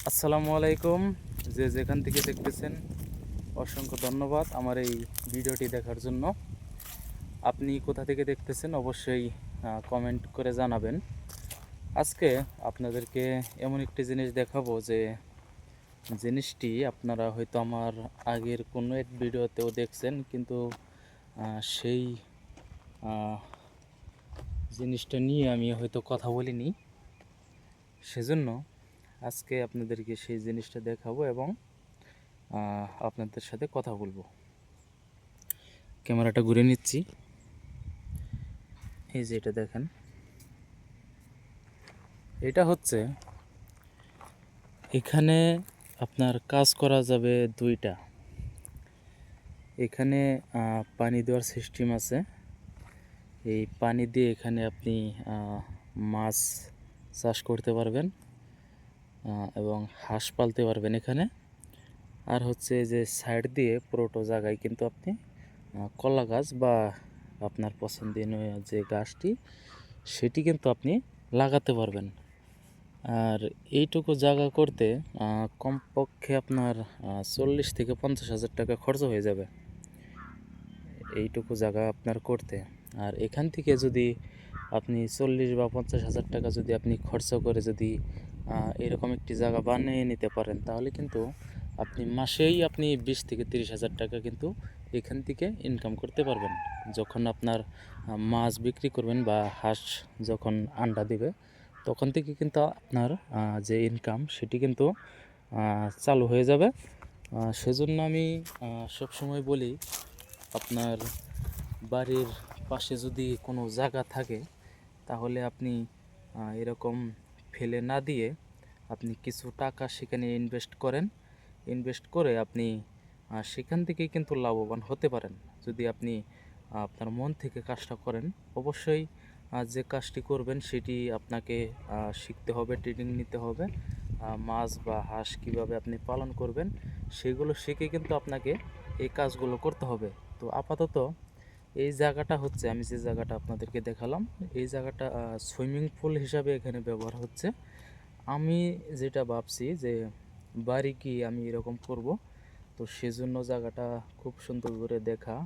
আসসালামু আলাইকুম। যে যেখান থেকে দেখতেছেন অসংখ্য ধন্যবাদ আমার এই ভিডিওটি দেখার জন্য। আপনি কোথা থেকে দেখতেছেন অবশ্যই কমেন্ট করে জানাবেন। আজকে আপনাদেরকে এমন একটি জিনিস দেখাবো যে জিনিসটি আপনারা হয়তো আমার আগের কোনো এক ভিডিওতেও দেখছেন, কিন্তু সেই জিনিসটা নিয়ে আমি হয়তো কথা বলিনি। সেজন্য আজকে আপনাদেরকে সেই জিনিসটা দেখাবো এবং আপনাদের সাথে কথা বলবো। ক্যামেরাটা ঘুরে নিচ্ছি। এই যে এটা দেখেন, এটা হচ্ছে এখানে আপনার কাজ করা যাবে দুইটা। এখানে পানি দেওয়ার সিস্টেম আছে। এই পানি দিয়ে এখানে আপনি মাছ চাষ করতে পারবেন এবং হাঁস পালতে পারবেন এখানে। আর হচ্ছে যে সাইড দিয়ে পুরোটো জায়গায় কিন্তু আপনি কলা গাছ বা আপনার পছন্দনীয় যে গাছটি সেটি কিন্তু আপনি লাগাতে পারবেন। আর এইটুকু জায়গা করতে কমপক্ষে আপনার 40 থেকে 50 হাজার টাকা খরচ হয়ে যাবে এইটুকু জায়গা আপনার করতে। আর এখান থেকে যদি আপনি 40 বা 50 হাজার টাকা যদি আপনি খরচ করে যদি এরকম একটি জায়গা বানিয়ে নিতে পারেন, তাহলে কিন্তু আপনি মাসেই আপনি 20 থেকে 30 হাজার টাকা কিন্তু এখান থেকে ইনকাম করতে পারবেন। যখন আপনার মাছ বিক্রি করবেন বা হাঁস যখন আন্ডা দিবে, তখন থেকে কিন্তু আপনার যে ইনকাম সেটি কিন্তু চালু হয়ে যাবে। সেজন্য আমি সবসময় বলি, আপনার বাড়ির পাশে যদি কোনো জায়গা থাকে, তাহলে আপনি এরকম ফেলে না দিয়ে আপনি কিছু টাকা সেখানে ইনভেস্ট করেন। ইনভেস্ট করে আপনি সেখান থেকেই কিন্তু লাভবান হতে পারেন যদি আপনি আপনার মন থেকে কাজটা করেন। অবশ্যই যে কাজটি করবেন সেটি আপনাকে শিখতে হবে, ট্রেনিং নিতে হবে। মাছ বা হাঁস কীভাবে আপনি পালন করবেন সেগুলো শিখে কিন্তু আপনাকে এই কাজগুলো করতে হবে। তো আপাতত এই জায়গাটা হচ্ছে, আমি যে জায়গাটা আপনাদেরকে দেখালাম, এই জায়গাটা সুইমিং পুল হিসাবে এখানে ব্যবহার হচ্ছে। আমি যেটা ভাবছি যে বাড়ি কি আমি এরকম করব, তো সেজন্য জায়গাটা খুব সুন্দর করে দেখা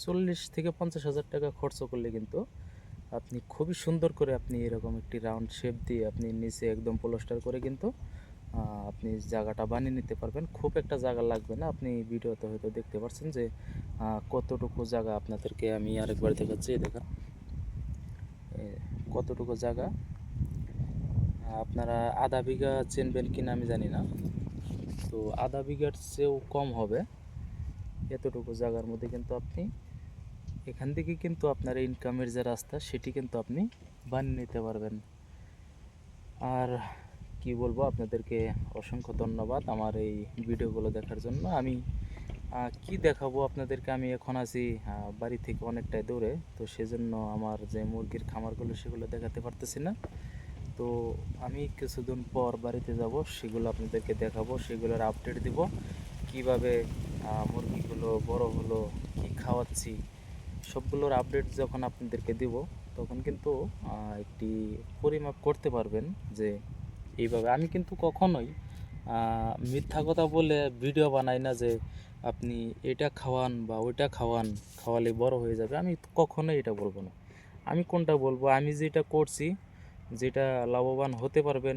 40 থেকে 50 হাজার টাকা খরচ করলে কিন্তু আপনি খুবই সুন্দর করে আপনি এরকম একটি রাউন্ড শেপ দিয়ে আপনি নিচে একদম প্লাস্টার করে কিন্তু আপনি জায়গাটা বানিয়ে নিতে পারবেন। খুব একটা জায়গা লাগবে না। আপনি ভিডিওতে হয়তো দেখতে পাচ্ছেন যে কতটুকু জায়গা আপনাদেরকে আমি আরেকবার দেখাচ্ছি। দেখেন কতটুকু জায়গা। আপনারা আধা বিঘা চিনবেন কিনা আমি জানি না, তো আধা বিঘার চেয়েও কম হবে। এতটুকু জায়গার মধ্যে কিন্তু আপনি এখান থেকে কিন্তু আপনার ইনকামের যে রাস্তা সেটি কিন্তু আপনি বানিয়ে নিতে পারবেন। আর কি বলবো, আপনাদেরকে অসংখ্য ধন্যবাদ আমার এই ভিডিওগুলো দেখার জন্য। আমি কি দেখাবো আপনাদেরকে, আমি এখন আছি বাড়ি থেকে অনেকটাই দূরে, তো সেজন্য আমার যে মুরগির খামারগুলো সেগুলো দেখাতে পারতেছি না। তো আমি কিছুদিন পর বাড়িতে যাব, সেগুলো আপনাদেরকে দেখাবো, সেগুলোর আপডেট দিব, কিভাবে মুরগিগুলো বড় হলো, কি খাওয়াচ্ছি, সবগুলোর আপডেট যখন আপনাদেরকে দিব, তখন কিন্তু একটি পরিমাপ করতে পারবেন যে এইভাবে। আমি কিন্তু কখনোই মিথ্যা কথা বলে ভিডিও বানাই না যে আপনি এটা খাওয়ান বা ওইটা খাওয়ান, খাওয়ালে বড় হয়ে যাবে। আমি কখনোই এটা বলবো না। আমি কোনটা বলবো, আমি যেটা করছি, যেটা লাভবান হতে পারবেন,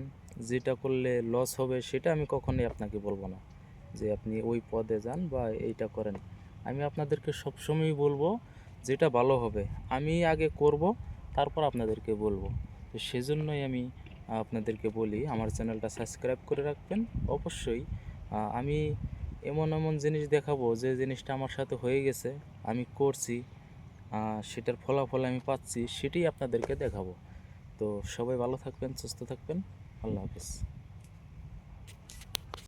যেটা করলে লস হবে, সেটা আমি কখনোই আপনাকে বলবো না যে আপনি ওই পদে যান বা এইটা করেন। আমি আপনাদেরকে সবসময়ই বলবো যেটা ভালো হবে আমি আগে করব, তারপর আপনাদেরকে বলবো। তো সেজন্যই আমি আপনাদেরকে বলি আমার চ্যানেলটা সাবস্ক্রাইব করে রাখবেন অবশ্যই। আমি এমন এমন জিনিস দেখাবো যে জিনিসটা আমার সাথে হয়ে গেছে, আমি করছি, সেটার ফলাফল আমি পাচ্ছি, সেটাই আপনাদেরকে দেখাবো। তো সবাই ভালো থাকবেন, সুস্থ থাকবেন। আল্লাহ হাফেজ।